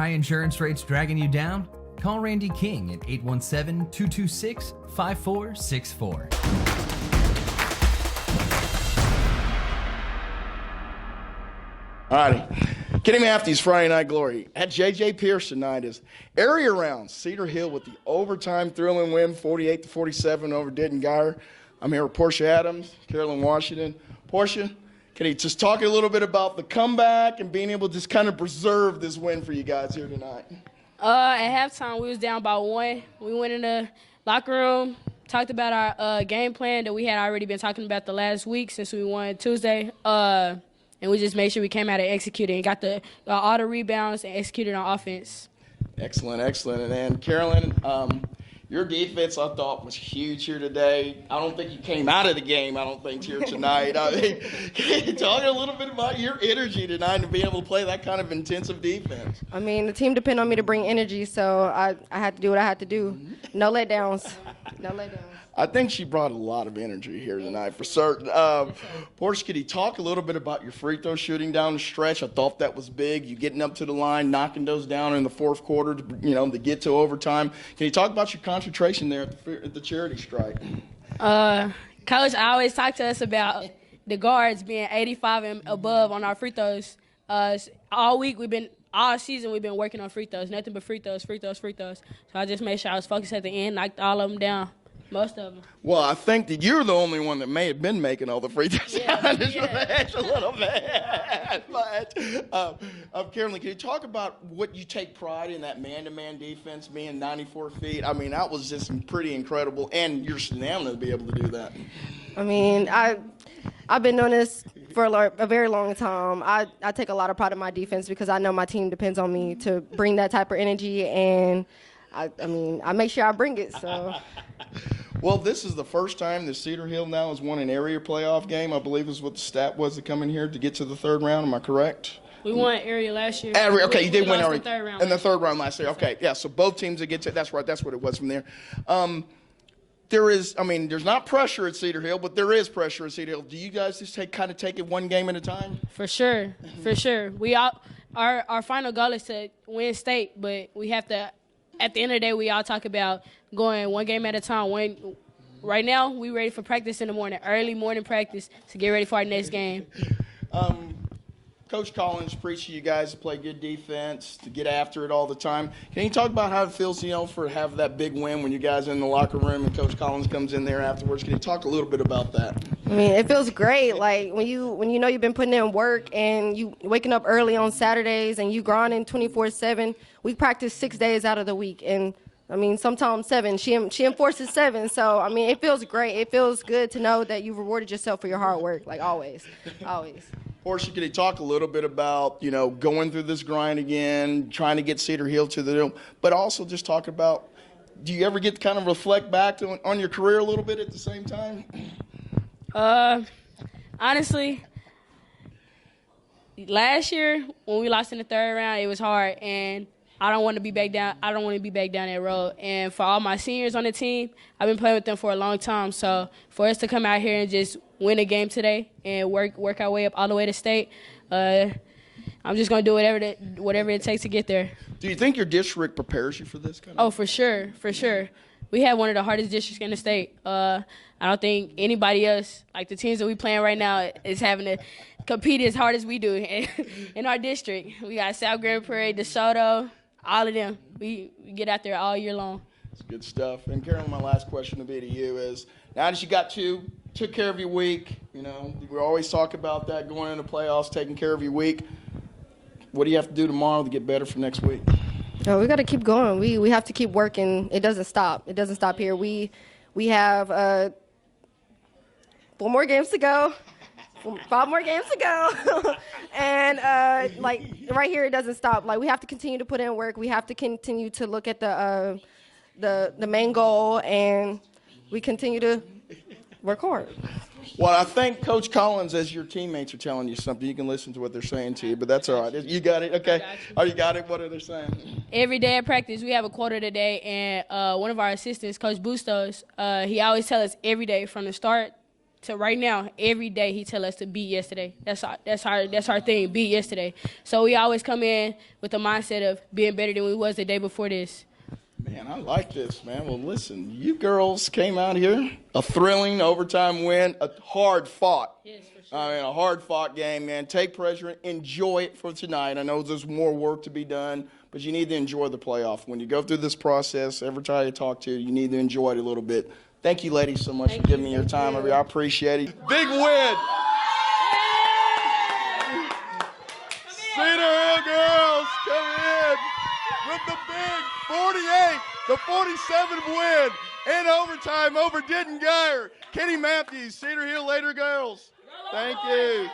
high insurance rates dragging you down? Call Randy King at 817-226-5464. All righty. Kenny Matthews, Friday Night Glory. At J.J. Pierce tonight is area round. Cedar Hill with the overtime thrilling win, 48-47 over Denton Guyer. I'm here with Portia Adams, Carolyn Washington. Portia, can you just talk a little bit about the comeback and being able to just kind of preserve this win for you guys here tonight? At halftime, we was down by 1. We went in the locker room, talked about our game plan that we had already been talking about the last week since we won Tuesday. And we just made sure we came out and executed and got all the rebounds and executed on offense. Excellent, excellent. And then, Carolyn, your defense, I thought, was huge here today. I don't think you came out of the game, here tonight. I mean, can you talk a little bit about your energy tonight and being able to play that kind of intensive defense? I mean, the team depended on me to bring energy, so I had to do what I had to do. No letdowns. No letdowns. I think she brought a lot of energy here tonight for certain. Portia, could you talk a little bit about your free throw shooting down the stretch? I thought that was big. You getting up to the line, knocking those down in the fourth quarter, to get to overtime. Can you talk about your concentration there at the charity strike? Coach always talk to us about the guards being 85 and above on our free throws. All season we've been working on free throws, nothing but free throws. So I just made sure I was focused at the end, knocked all of them down. Most of them. Well, I think that you're the only one that may have been making all the free throws. Just a little bit. But, Carolyn, can you talk about what you take pride in that man-to-man defense, being 94 feet? I mean, that was just pretty incredible, and your stamina to be able to do that. I mean, I've been doing this for a very long time. I take a lot of pride in my defense because I know my team depends on me to bring that type of energy, and I make sure I bring it. So. Well, this is the first time that Cedar Hill now has won an area playoff game. I believe is what the stat was to come in here to get to the third round. Am I correct? We won area last year. Okay, you did win area in the third round last year. Okay, yeah. So both teams that get to that's right. That's what it was from there. There's not pressure at Cedar Hill, but there is pressure at Cedar Hill. Do you guys just take it one game at a time? For sure. We our final goal is to win state, but we have to. At the end of the day, we all talk about going one game at a time. Right now, we ready for practice in the morning, early morning practice to get ready for our next game. Coach Collins preached to you guys to play good defense, to get after it all the time. Can you talk about how it feels, for have that big win when you guys are in the locker room and Coach Collins comes in there afterwards? Can you talk a little bit about that? I mean, it feels great. Like when you know you've been putting in work and you waking up early on Saturdays and you grinding 24/7. We practice 6 days out of the week, and I mean sometimes 7. She enforces 7. So I mean, it feels great. It feels good to know that you've rewarded yourself for your hard work. Like always. Portia, can you talk a little bit about, going through this grind again, trying to get Cedar Hill to the room, but also just talk about, do you ever get to kind of reflect back on your career a little bit at the same time? Honestly, last year when we lost in the third round, it was hard, and I don't want to be back down. I don't want to be back down that road. And for all my seniors on the team, I've been playing with them for a long time. So for us to come out here and just win a game today and work our way up all the way to state, I'm just going to do whatever it takes to get there. Do you think your district prepares you for this kind of? Oh, for sure. We have one of the hardest districts in the state. I don't think anybody else, like the teams that we playing right now, is having to compete as hard as we do in our district. We got South Grand Prairie, DeSoto, all of them. We get out there all year long. That's good stuff. And Carolyn, my last question to be to you is, now that you took care of your week, we always talk about that, going into playoffs, taking care of your week. What do you have to do tomorrow to get better for next week? Oh, we got to keep going. We have to keep working. It doesn't stop. It doesn't stop here. We have 4 more games to go. 5 more games to go. And, right here, it doesn't stop. Like, we have to continue to put in work. We have to continue to look at the main goal, and we continue to work hard. Well, I think Coach Collins, as your teammates are telling you something, you can listen to what they're saying to you, but that's all right. You got it? Okay. Oh, you got it? What are they saying? Every day at practice, we have a quarter today, and one of our assistants, Coach Bustos, he always tells us every day from the start to right now, every day he tell us to beat yesterday. That's our thing, beat yesterday. So we always come in with the mindset of being better than we was the day before this. Man, I like this, man. Well, listen, you girls came out here, a thrilling overtime win, a hard fought. Yes, for sure. A hard fought game, man. Take pleasure, enjoy it for tonight. I know there's more work to be done, but you need to enjoy the playoff. When you go through this process, every time you talk to you need to enjoy it a little bit. Thank you, ladies, so much for giving me your time. I appreciate it. Big win. Cedar Hill girls coming in with the big 48-47 win in overtime over Denton Guyer. Kenny Matthews, Cedar Hill Later girls. Thank you.